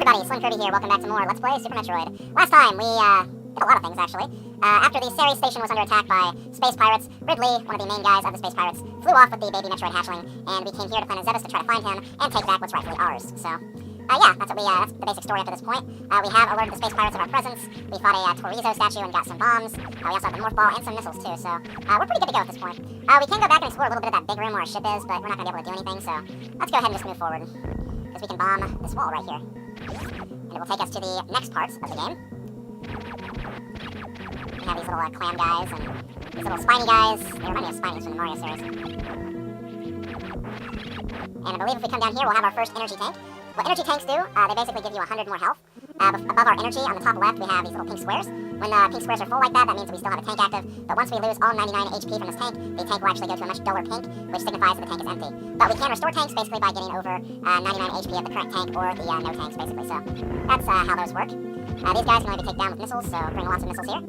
everybody, Slim Kirby here. Welcome back to more Let's Play Super Metroid. Last time, we did a lot of things, actually. After the Ceres station was under attack by space pirates, Ridley, one of the main guys of the space pirates, flew off with the baby Metroid hatchling, and we came here to planet Zebes to try to find him and take back what's rightfully ours. So, yeah, that's the basic story up to this point. We have alerted the space pirates of our presence. We fought a Torizo statue and got some bombs. We also have the morph ball and some missiles, too, so we're pretty good to go at this point. We can go back and explore a little bit of that big room where our ship is, but we're not going to be able to do anything, so let's go ahead and just move forward. Because we can bomb this wall right here. And it will take us to the next parts of the game. We have these little clam guys and these little spiny guys. They remind me of Spinies from the Mario series. And I believe if we come down here, we'll have our first energy tank. What energy tanks do, they basically give you 100 more health. Above our energy, on the top left, we have these little pink squares. When the pink squares are full like that, that means that we still have a tank active. But once we lose all 99 HP from this tank, the tank will actually go to a much duller pink, which signifies that the tank is empty. But we can restore tanks basically by getting over 99 HP of the current tank or the no tanks, basically. So that's how those work. These guys can only be taken down with missiles, so bring lots of missiles here.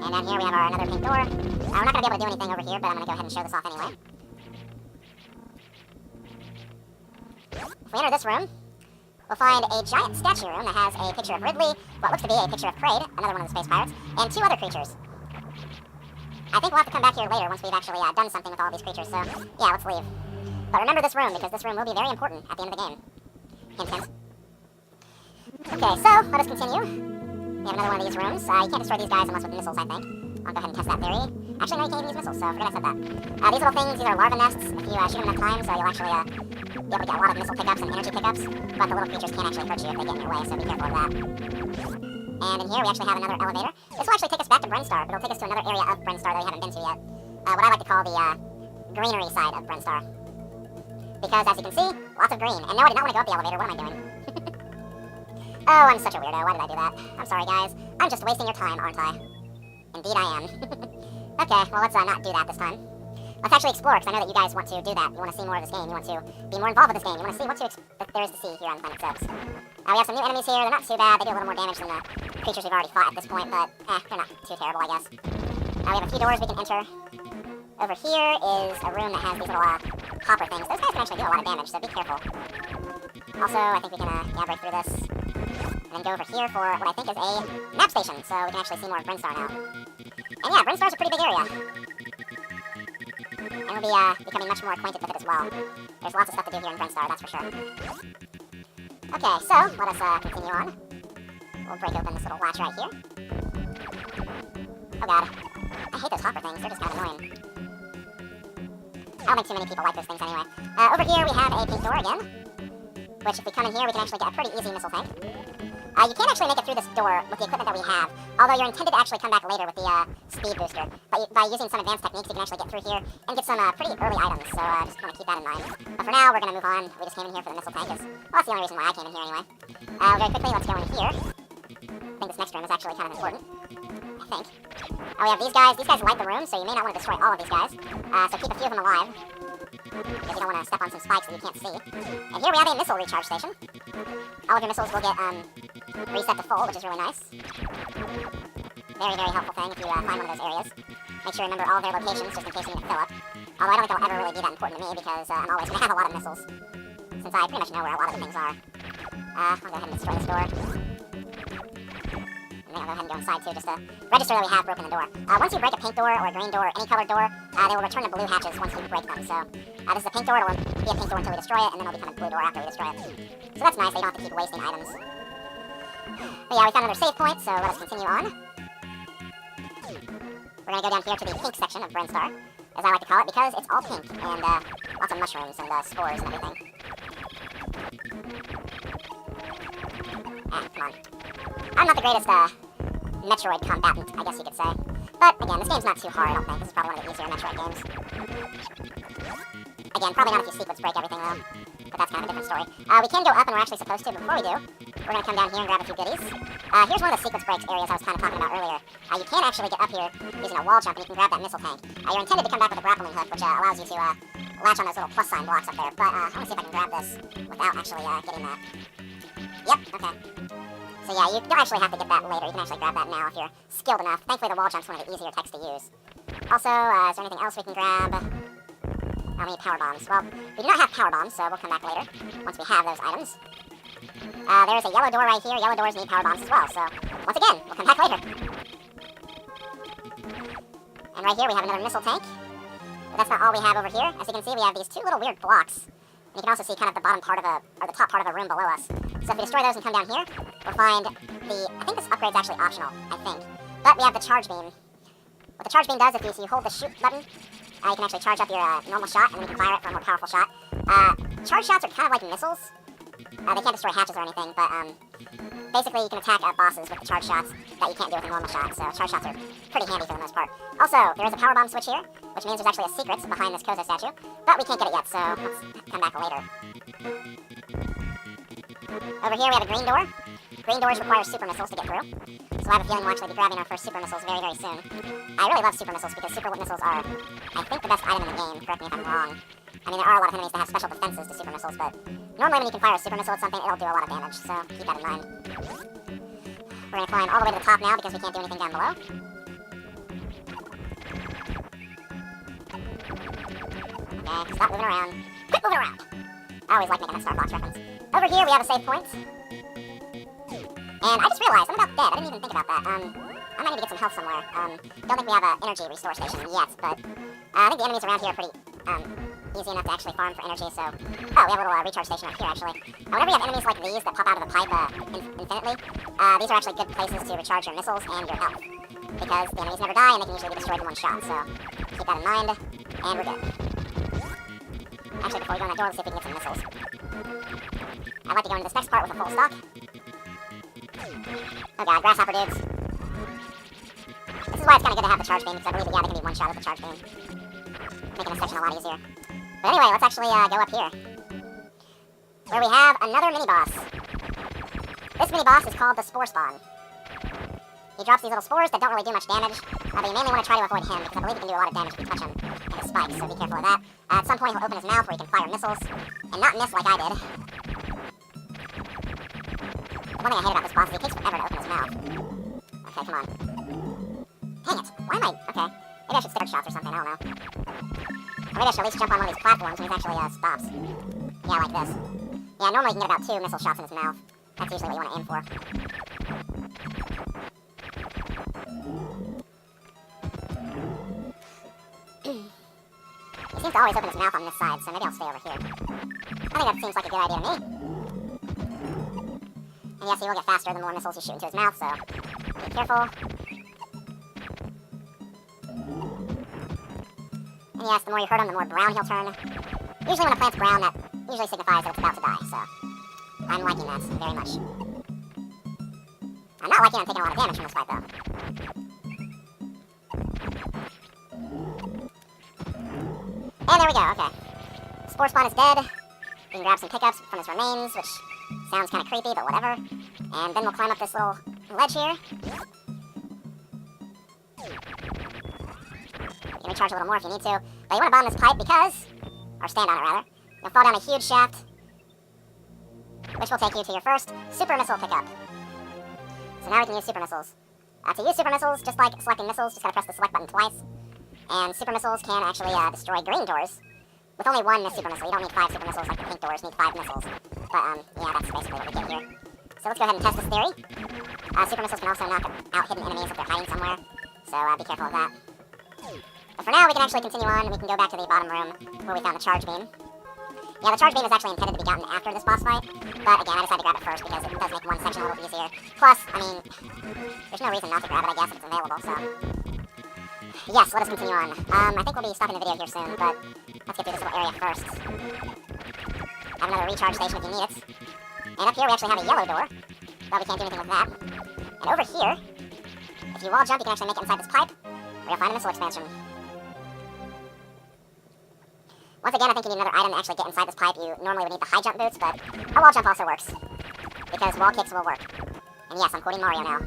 And down here we have our another pink door. We're not going to be able to do anything over here, but I'm going to go ahead and show this off anyway. If we enter this room, we'll find a giant statue room that has a picture of Ridley, what looks to be a picture of Kraid, another one of the space pirates, and two other creatures. I think we'll have to come back here later once we've actually done something with all these creatures, so yeah, let's leave. But remember this room, because this room will be very important at the end of the game. Hint, hint. Okay, so let us continue. We have another one of these rooms. You can't destroy these guys unless with missiles, I think. I'll go ahead and test that theory. Actually, no, you can't even use missiles, so forget I said that. These little things, these are larva nests. If you shoot them enough times, you'll actually be able to get a lot of missile pickups and energy pickups, but the little creatures can't actually hurt you if they get in your way, so be careful of that. And in here, we actually have another elevator. This will actually take us back to Brenstar, but it'll take us to another area of Brenstar that we haven't been to yet. What I like to call the greenery side of Brenstar. Because, as you can see, lots of green. And no, I did not want to go up the elevator. What am I doing? Oh, I'm such a weirdo. Why did I do that? I'm sorry, guys. I'm just wasting your time, aren't I? Indeed I am. Okay, well, let's not do that this time. Let's actually explore, because I know that you guys want to do that. You want to see more of this game. You want to be more involved with this game. You want to see what there is to see here on Planet Zebes. We have some new enemies here. They're not too bad. They do a little more damage than the creatures we've already fought at this point, but they're not too terrible, I guess. We have a few doors we can enter. Over here is a room that has these little copper things. Those guys can actually do a lot of damage, so be careful. Also, I think we can break through this. And then go over here for what I think is a map station, so we can actually see more of Brenstar now. And yeah, Brenstar's a pretty big area. And we'll be becoming much more acquainted with it as well. There's lots of stuff to do here in Brenstar, that's for sure. Okay, so let us continue on. We'll break open this little latch right here. Oh god. I hate those hopper things, they're just kind of annoying. I don't think too many people like those things anyway. Over here we have a pink door again. Which, if we come in here, we can actually get a pretty easy missile tank. You can't actually make it through this door with the equipment that we have, although you're intended to actually come back later with the speed booster. But by using some advanced techniques, you can actually get through here and get some pretty early items, so just want to keep that in mind. But for now, we're going to move on. We just came in here for the missile tank, well, that's the only reason why I came in here anyway. Very quickly, let's go in here. I think this next room is actually kind of important. I think. We have these guys. These guys light the room, so you may not want to destroy all of these guys. So keep a few of them alive. Because you don't want to step on some spikes that you can't see. And here we have a missile recharge station. All of your missiles will get reset to full, which is really nice. Very, very helpful thing if you find one of those areas. Make sure you remember all of their locations just in case you need to fill up. Although I don't think they'll ever really be that important to me because I'm always going to have a lot of missiles. Since I pretty much know where a lot of the things are. I'll go ahead and destroy this door. I'll go ahead and go inside too, just to register that we have broken the door. Once you break a pink door or a green door or any colored door, they will return to blue hatches once you break them. So this is a pink door, it'll be a pink door until we destroy it, and then it'll become a blue door after we destroy it. So that's nice, so you don't have to keep wasting items. But yeah, we found another save point, so let us continue on. We're going to go down here to the pink section of Brenstar, as I like to call it, because it's all pink, and lots of mushrooms and spores and everything. Come on. I'm not the greatest Metroid combatant, I guess you could say. But again, this game's not too hard, I don't think. This is probably one of the easier Metroid games. Again, probably not if you sequence break everything though. But that's kind of a different story. We can go up, and we're actually supposed to, but before we do, we're going to come down here and grab a few goodies. Here's one of the sequence breaks areas I was kind of talking about earlier. You can actually get up here using a wall jump, and you can grab that missile tank. You're intended to come back with a grappling hook, which allows you to latch on those little plus sign blocks up there. But I want to see if I can grab this without actually getting that. Yep, okay. So yeah, you don't actually have to get that later. You can actually grab that now if you're skilled enough. Thankfully, the wall jump's one of the easier techs to use. Also, is there anything else we can grab? We need power bombs. Well, we do not have power bombs, so we'll come back later once we have those items. There's a yellow door right here. Yellow doors need power bombs as well, so once again, we'll come back later. And right here we have another missile tank. But that's not all we have over here. As you can see, we have these two little weird blocks. And you can also see kind of the bottom part of or the top part of a room below us. So if we destroy those and come down here, we'll find I think this upgrade's actually optional, I think. But we have the charge beam. What the charge beam does, if you hold the shoot button, you can actually charge up your normal shot, and then you can fire it for a more powerful shot. Charge shots are kind of like missiles. They can't destroy hatches or anything, but basically you can attack bosses with the charge shots that you can't do with a normal shot, so charge shots are pretty handy for the most part. Also, there is a power bomb switch here, which means there's actually a secret behind this Kozo statue, but we can't get it yet, so let's come back later. Over here we have a green door. Green doors require super missiles to get through, so I have a feeling we'll actually be grabbing our first super missiles very, very soon. I really love super missiles because super missiles are, I think, the best item in the game, correct me if I'm wrong. I mean, there are a lot of enemies that have special defenses to super missiles, but normally when you can fire a super missile at something, it'll do a lot of damage, so keep that in mind. We're going to climb all the way to the top now because we can't do anything down below. Okay, stop moving around. Quit moving around! I always like making that Star Fox reference. Over here we have a save point. And I just realized I'm about dead. I didn't even think about that. I might need to get some health somewhere. Don't think we have an energy restore station yet, but I think the enemies around here are pretty easy enough to actually farm for energy, so... Oh, we have a little recharge station up here, actually. Whenever you have enemies like these that pop out of the pipe infinitely, these are actually good places to recharge your missiles and your health. Because the enemies never die, and they can usually be destroyed in one shot, so keep that in mind, and we're good. Actually, before we go in that door, let's see if we can get some missiles. I'd like to go into this next part with a full stock. Oh god, grasshopper dudes. This is why it's kind of good to have the charge beam, because I believe that, yeah, they can be one shot with the charge beam. Making this section a lot easier. But anyway, let's actually go up here. Where we have another mini-boss. This mini-boss is called the Spore Spawn. He drops these little spores that don't really do much damage, but you mainly want to try to avoid him, because I believe he can do a lot of damage if you touch him with his spikes, so be careful of that. At some point he'll open his mouth where he can fire missiles, and not miss like I did. The one thing I hate about this boss is he takes forever to open his mouth. Okay, come on. Dang it, why am I... Okay, maybe I should stick shots or something, I don't know. Or maybe I should at least jump on one of these platforms when he actually stops. Yeah, like this. Yeah, normally you can get about 2 missile shots in his mouth. That's usually what you want to aim for. He seems to always open his mouth on this side, so maybe I'll stay over here. I think that seems like a good idea to me. And yes, he will get faster the more missiles you shoot into his mouth, so be careful. And yes, the more you hurt him, the more brown he'll turn. Usually when a plant's brown, that usually signifies that it's about to die, so I'm liking that very much. I'm not liking I'm taking a lot of damage from this fight, though. And there we go, okay. Spore Spawn is dead. We can grab some pickups from his remains, which sounds kind of creepy, but whatever. And then we'll climb up this little ledge here. You can recharge a little more if you need to. But you want to bomb this pipe because... or stand on it, rather. You'll fall down a huge shaft, which will take you to your first super missile pickup. So now we can use super missiles. To use super missiles, just like selecting missiles, just gotta press the select button twice. And super missiles can actually destroy green doors with only 1 super missile. You don't need 5 super missiles like the pink doors, you need 5 missiles. But, yeah, that's basically what we get here. So let's go ahead and test this theory. Super missiles can also knock out hidden enemies if they're hiding somewhere. So, be careful of that. But for now, we can actually continue on, and we can go back to the bottom room where we found the charge beam. Yeah, the charge beam is actually intended to be gotten after this boss fight. But again, I decided to grab it first because it does make one section a little easier. Plus, I mean, there's no reason not to grab it, I guess, if it's available, so... Yes, let us continue on. I think we'll be stopping the video here soon, but let's get through this little area first. I have another recharge station if you need it. And up here we actually have a yellow door, but we can't do anything with that. And over here, if you wall jump, you can actually make it inside this pipe, where you'll find a missile expansion. Once again, I think you need another item to actually get inside this pipe. You normally would need the high jump boots, but a wall jump also works, because wall kicks will work. And yes, I'm quoting Mario now.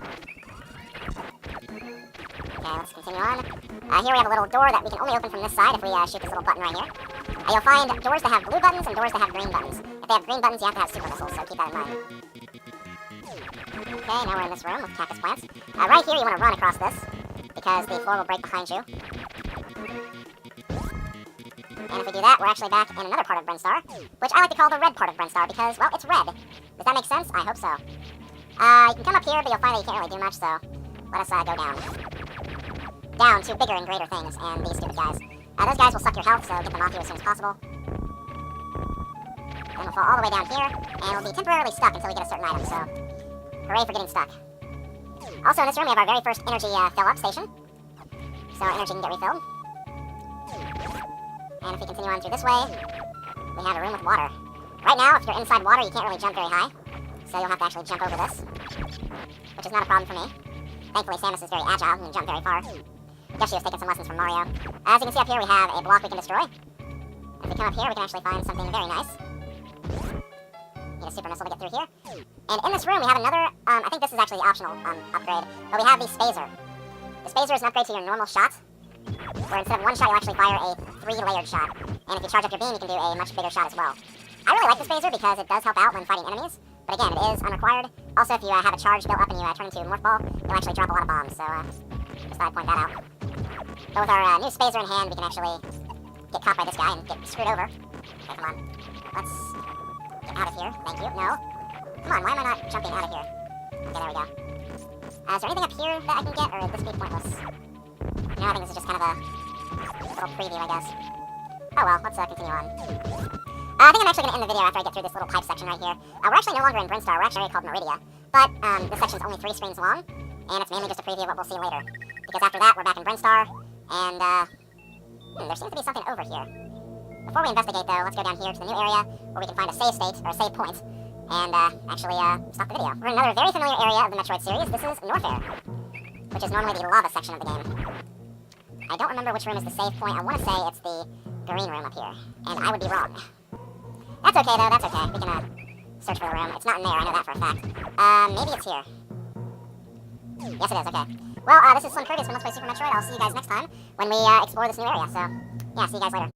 Okay, let's continue on. Here we have a little door that we can only open from this side if we shoot this little button right here. You'll find doors that have blue buttons and doors that have green buttons. If they have green buttons, you have to have super missiles, so keep that in mind. Okay, now we're in this room with cactus plants. Right here, you want to run across this, because the floor will break behind you. And if we do that, we're actually back in another part of Brinstar, which I like to call the red part of Brinstar because, well, it's red. Does that make sense? I hope so. You can come up here, but you'll find that you can't really do much, so let us go down. Down to bigger and greater things, and these stupid guys. Those guys will suck your health, so get them off you as soon as possible. Then we'll fall all the way down here, and we'll be temporarily stuck until we get a certain item, so hooray for getting stuck. Also, in this room, we have our very first energy fill-up station, so our energy can get refilled. And if we continue on through this way, we have a room with water. Right now, if you're inside water, you can't really jump very high, so you'll have to actually jump over this, which is not a problem for me. Thankfully, Samus is very agile and can jump very far. I guess she was taking some lessons from Mario. As you can see up here, we have a block we can destroy. If we come up here, we can actually find something very nice. Need a super missile to get through here. And in this room, we have another, I think this is actually the optional upgrade, but we have the Spazer. The Spazer is an upgrade to your normal shot, where instead of one shot, you'll actually fire a 3-layered shot. And if you charge up your beam, you can do a much bigger shot as well. I really like the Spazer because it does help out when fighting enemies, but again, it is unrequired. Also, if you have a charge built up and you turn into a Morph Ball, you'll actually drop a lot of bombs, so just thought I'd point that out. But with our new Spazer in hand, we can actually get caught by this guy and get screwed over. Okay, come on. Let's get out of here. Thank you. No. Come on, why am I not jumping out of here? Okay, there we go. Is there anything up here that I can get, or would this be pointless? No, I think this is just kind of a little preview, I guess. Oh well, let's continue on. I think I'm actually going to end the video after I get through this little pipe section right here. We're actually no longer in Brinstar, we're actually called Meridia. But this section's only 3 screens long, and it's mainly just a preview of what we'll see later. Because after that, we're back in Brinstar, and there seems to be something over here. Before we investigate, though, let's go down here to the new area where we can find a save state, or a save point, and actually stop the video. We're in another very familiar area of the Metroid series. This is Norfair, which is normally the lava section of the game. I don't remember which room is the save point. I want to say it's the green room up here, and I would be wrong. That's okay, though. That's okay. We can search for the room. It's not in there. I know that for a fact. Maybe it's here. Yes, it is. Okay. Well, this is Slim Kirby from Let's Play Super Metroid. I'll see you guys next time when we explore this new area. So, yeah, see you guys later.